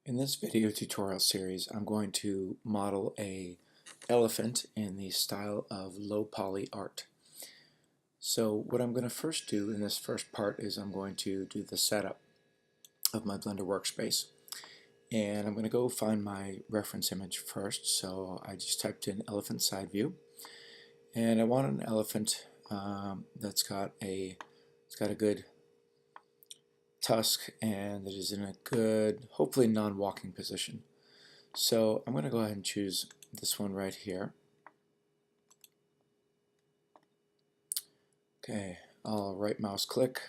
In this video tutorial series, I'm going to model a elephant in the style of low poly art. So what I'm going to first do in this first part is I'm going to do the setup of my Blender workspace. And I'm going to go find my reference image first. So I just typed in elephant side view. And I want an elephant that's got a good tusk and that is in a good, hopefully non-walking position. So I'm going to go ahead and choose this one right here. Okay, I'll right mouse click,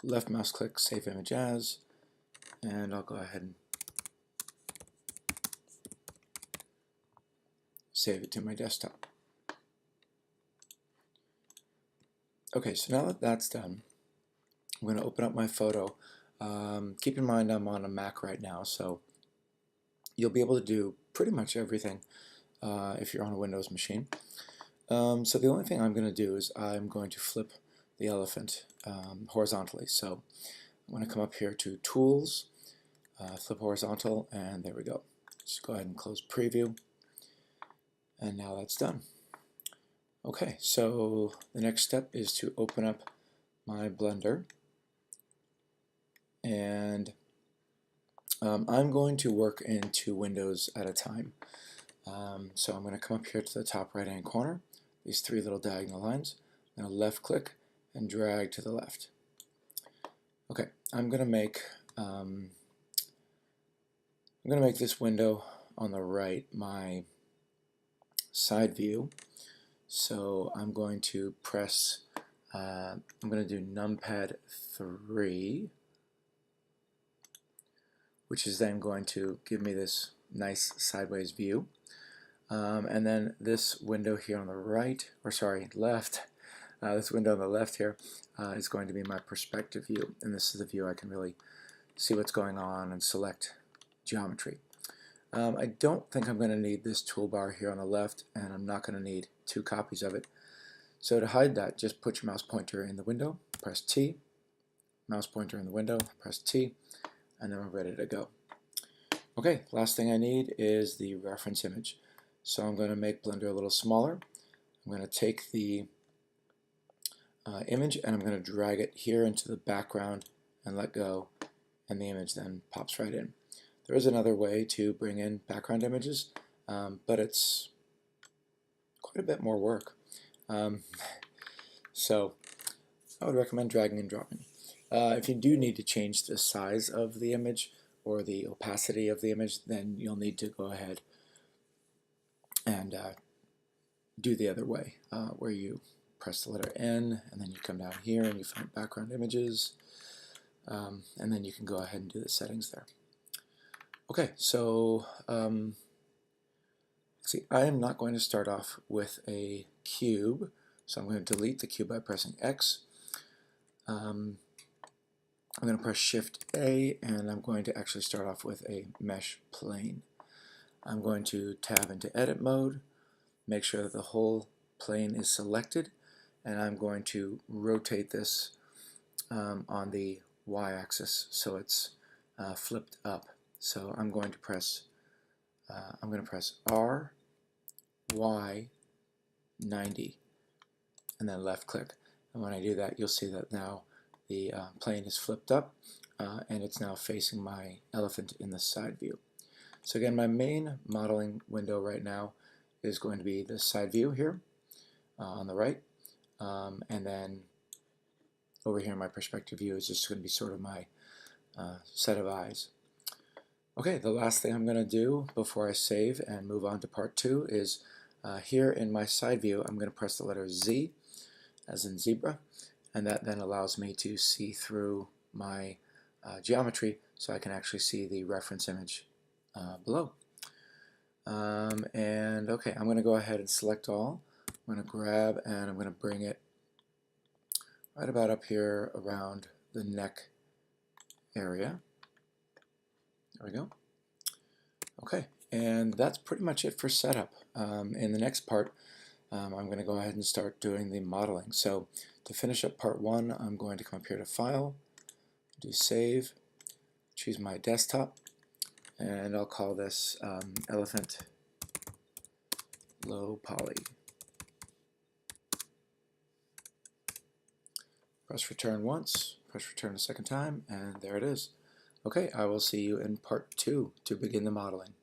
left mouse click, save image as, and I'll go ahead and save it to my desktop. Okay, so now that that's done, I'm going to open up my photo. Keep in mind I'm on a Mac right now, so you'll be able to do pretty much everything if you're on a Windows machine. So the only thing I'm going to do is I'm going to flip the elephant horizontally. So I'm going to come up here to Tools, flip horizontal, and there we go. Just go ahead and close Preview, and now that's done. Okay, so the next step is to open up my Blender, and I'm going to work in 2 windows at a time. So I'm going to come up here to the top right hand corner, these 3 little diagonal lines. I'm going to left click and drag to the left. Okay, I'm going to make this window on the right my side view. So I'm going to press, I'm going to do numpad 3, which is then going to give me this nice sideways view. And then this window here on the right, or sorry, left, this window on the left here is going to be my perspective view, and this is the view I can really see what's going on and select geometry. I don't think I'm going to need this toolbar here on the left, and I'm not going to need 2 copies of it. So to hide that, just put your mouse pointer in the window, press T, mouse pointer in the window, press T, and then we're ready to go. Okay, last thing I need is the reference image. So I'm going to make Blender a little smaller. I'm going to take the image and I'm going to drag it here into the background and let go, and the image then pops right in. There is another way to bring in background images, but it's quite a bit more work. So I would recommend dragging and dropping. If you do need to change the size of the image or the opacity of the image, then you'll need to go ahead and do the other way, where you press the letter N and then you come down here and you find background images, and then you can go ahead and do the settings there. Okay, so see, I am not going to start off with a cube, so I'm going to delete the cube by pressing X. I'm going to press Shift A, and I'm going to actually start off with a mesh plane. I'm going to tab into edit mode, make sure that the whole plane is selected, and I'm going to rotate this on the y-axis so it's flipped up. So I'm going to press R, Y, 90, and then left click. And when I do that, you'll see that now the plane is flipped up, and it's now facing my elephant in the side view. So again, my main modeling window right now is going to be the side view here on the right, and then over here my perspective view is just going to be sort of my set of eyes. Okay, the last thing I'm going to do before I save and move on to part 2 is here in my side view I'm going to press the letter Z as in zebra, and that then allows me to see through my geometry so I can actually see the reference image below. And okay, I'm going to go ahead and select all. I'm going to grab and I'm going to bring it right about up here around the neck area. There we go. Okay, and that's pretty much it for setup. In the next part, I'm going to go ahead and start doing the modeling. So to finish up part 1, I'm going to come up here to File, do Save, choose my desktop, and I'll call this elephant low poly. Press return once, press return a second time, and there it is. Okay, I will see you in part 2 to begin the modeling.